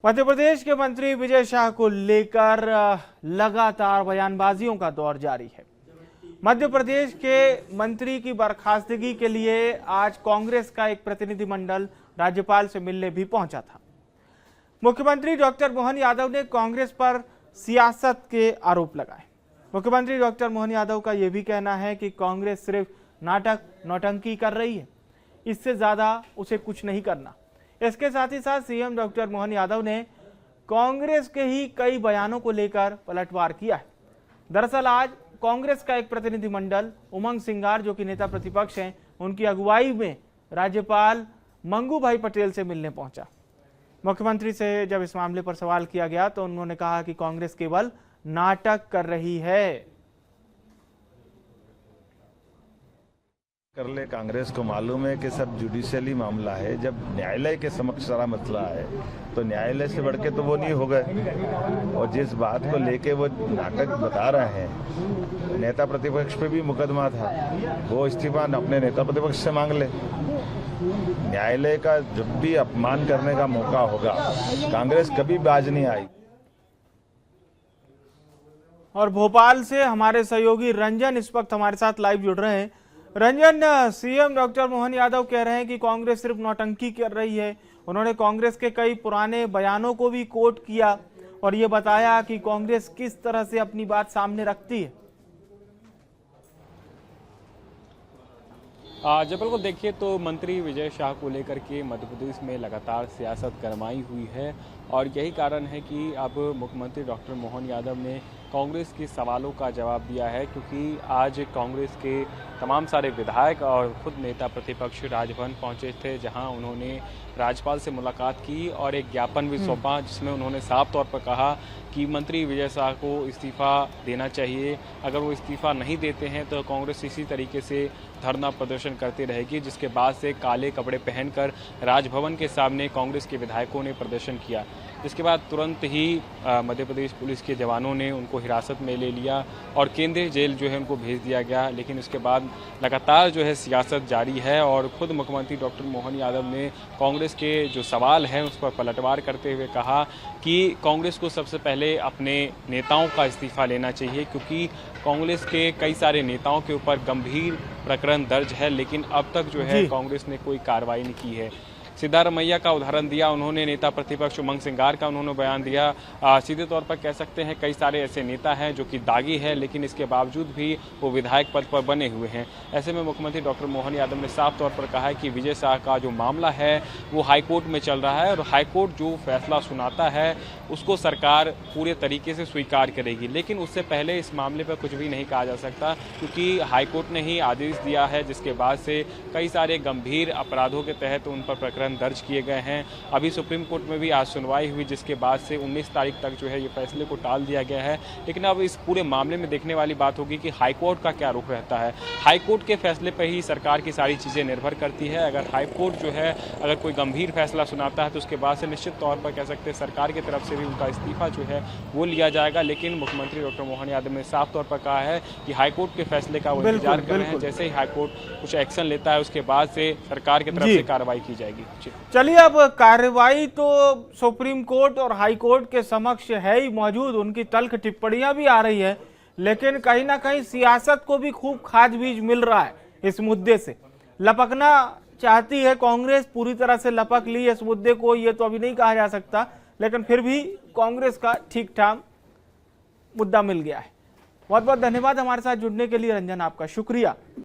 मध्य प्रदेश के मंत्री विजय शाह को लेकर लगातार बयानबाजियों का दौर जारी है। मध्य प्रदेश के मंत्री की बर्खास्तगी के लिए आज कांग्रेस का एक प्रतिनिधिमंडल राज्यपाल से मिलने भी पहुंचा था। मुख्यमंत्री डॉक्टर मोहन यादव ने कांग्रेस पर सियासत के आरोप लगाए। मुख्यमंत्री डॉक्टर मोहन यादव का यह भी कहना है कि कांग्रेस सिर्फ नाटक नौटंकी कर रही है, इससे ज्यादा उसे कुछ नहीं करना। इसके साथ ही साथ सीएम डॉक्टर मोहन यादव ने कांग्रेस के ही कई बयानों को लेकर पलटवार किया है। दरअसल आज कांग्रेस का एक प्रतिनिधिमंडल उमंग सिंगार, जो कि नेता प्रतिपक्ष हैं, उनकी अगुवाई में राज्यपाल मंगू भाई पटेल से मिलने पहुंचा। मुख्यमंत्री से जब इस मामले पर सवाल किया गया तो उन्होंने कहा कि कांग्रेस केवल नाटक कर रही है। कर ले, कांग्रेस को मालूम है कि सब जुडिशियली मामला है। जब न्यायालय के समक्ष सारा मसला है तो न्यायालय से बढ़ के तो वो नहीं हो गए। और जिस बात को लेके वो नाटक बता रहे हैं, नेता प्रतिपक्ष पे भी मुकदमा था, वो इस्तीफा अपने नेता प्रतिपक्ष से मांग ले। न्यायालय का जब भी अपमान करने का मौका होगा, कांग्रेस कभी बाज नहीं आई। और भोपाल से हमारे सहयोगी रंजन इस वक्त हमारे साथ लाइव जुड़ रहे हैं। रंजन, सीएम डॉक्टर मोहन यादव कह रहे हैं कि कांग्रेस सिर्फ नौटंकी कर रही है। उन्होंने कांग्रेस के कई पुराने बयानों को भी कोट किया और ये बताया कि कांग्रेस किस तरह से अपनी बात सामने रखती है। जब बिल्कुल देखिए तो मंत्री विजय शाह को लेकर के मध्य प्रदेश में लगातार सियासत गरमाई हुई है और यही कारण है कि अब मुख्यमंत्री डॉक्टर मोहन यादव ने कांग्रेस के सवालों का जवाब दिया है, क्योंकि आज कांग्रेस के तमाम सारे विधायक और खुद नेता प्रतिपक्ष राजभवन पहुंचे थे, जहां उन्होंने राज्यपाल से मुलाकात की और एक ज्ञापन भी सौंपा, जिसमें उन्होंने साफ तौर पर कहा कि मंत्री विजय शाह को इस्तीफा देना चाहिए। अगर वो इस्तीफा नहीं देते हैं तो कांग्रेस इसी तरीके से धरना प्रदर्शन करती रहेगी, जिसके बाद से काले कपड़े पहनकर राजभवन के सामने कांग्रेस के विधायकों ने प्रदर्शन किया। इसके बाद तुरंत ही मध्य प्रदेश पुलिस के जवानों ने उनको हिरासत में ले लिया और केंद्रीय जेल जो है उनको भेज दिया गया। लेकिन उसके बाद लगातार जो है सियासत जारी है और खुद मुख्यमंत्री डॉक्टर मोहन यादव ने कांग्रेस के जो सवाल हैं उस पर पलटवार करते हुए कहा कि कांग्रेस को सबसे पहले अपने नेताओं का इस्तीफा लेना चाहिए, क्योंकि कांग्रेस के कई सारे नेताओं के ऊपर गंभीर प्रकरण दर्ज है, लेकिन अब तक जो है कांग्रेस ने कोई कार्रवाई नहीं की है। सिद्धारमैया का उदाहरण दिया उन्होंने, नेता प्रतिपक्ष उमंग सिंगार का उन्होंने बयान दिया। सीधे तौर पर कह सकते हैं कई सारे ऐसे नेता हैं जो कि दागी है, लेकिन इसके बावजूद भी वो विधायक पद पर बने हुए हैं। ऐसे में मुख्यमंत्री डॉक्टर मोहन यादव ने साफ तौर पर कहा है कि विजय शाह का जो मामला है वो हाईकोर्ट में चल रहा है और हाईकोर्ट जो फैसला सुनाता है उसको सरकार पूरे तरीके से स्वीकार करेगी। लेकिन उससे पहले इस मामले पर कुछ भी नहीं कहा जा सकता, क्योंकि हाईकोर्ट ने ही आदेश दिया है, जिसके बाद से कई सारे गंभीर अपराधों के तहत उन पर प्रकरण दर्ज किए गए हैं। अभी सुप्रीम कोर्ट में भी आज सुनवाई हुई, जिसके बाद से 19 तारीख तक जो है ये फैसले को टाल दिया गया है। लेकिन अब इस पूरे मामले में देखने वाली बात होगी कि हाईकोर्ट का क्या रुख रहता है। हाईकोर्ट के फैसले पर ही सरकार की सारी चीज़ें निर्भर करती है। अगर हाईकोर्ट जो है अगर कोई गंभीर फैसला सुनाता है तो उसके बाद से निश्चित तौर पर कह सकते हैं सरकार की तरफ से भी उनका इस्तीफा जो है वो लिया जाएगा। लेकिन मुख्यमंत्री डॉक्टर मोहन यादव ने साफ तौर पर कहा है कि हाईकोर्ट के फैसले का वो इंतजार कर रहे हैं। जैसे ही हाईकोर्ट कुछ एक्शन लेता है उसके बाद से सरकार की तरफ से कार्रवाई की जाएगी। चलिए, अब कार्रवाई तो सुप्रीम कोर्ट और हाई कोर्ट के समक्ष है ही मौजूद, उनकी तल्ख टिप्पणियां भी आ रही है, लेकिन कहीं ना कहीं सियासत को भी खूब खाद बीज मिल रहा है। इस मुद्दे से लपकना चाहती है कांग्रेस, पूरी तरह से लपक ली इस मुद्दे को, ये तो अभी नहीं कहा जा सकता, लेकिन फिर भी कांग्रेस का ठीक ठाक मुद्दा मिल गया है। बहुत बहुत धन्यवाद हमारे साथ जुड़ने के लिए रंजन, आपका शुक्रिया।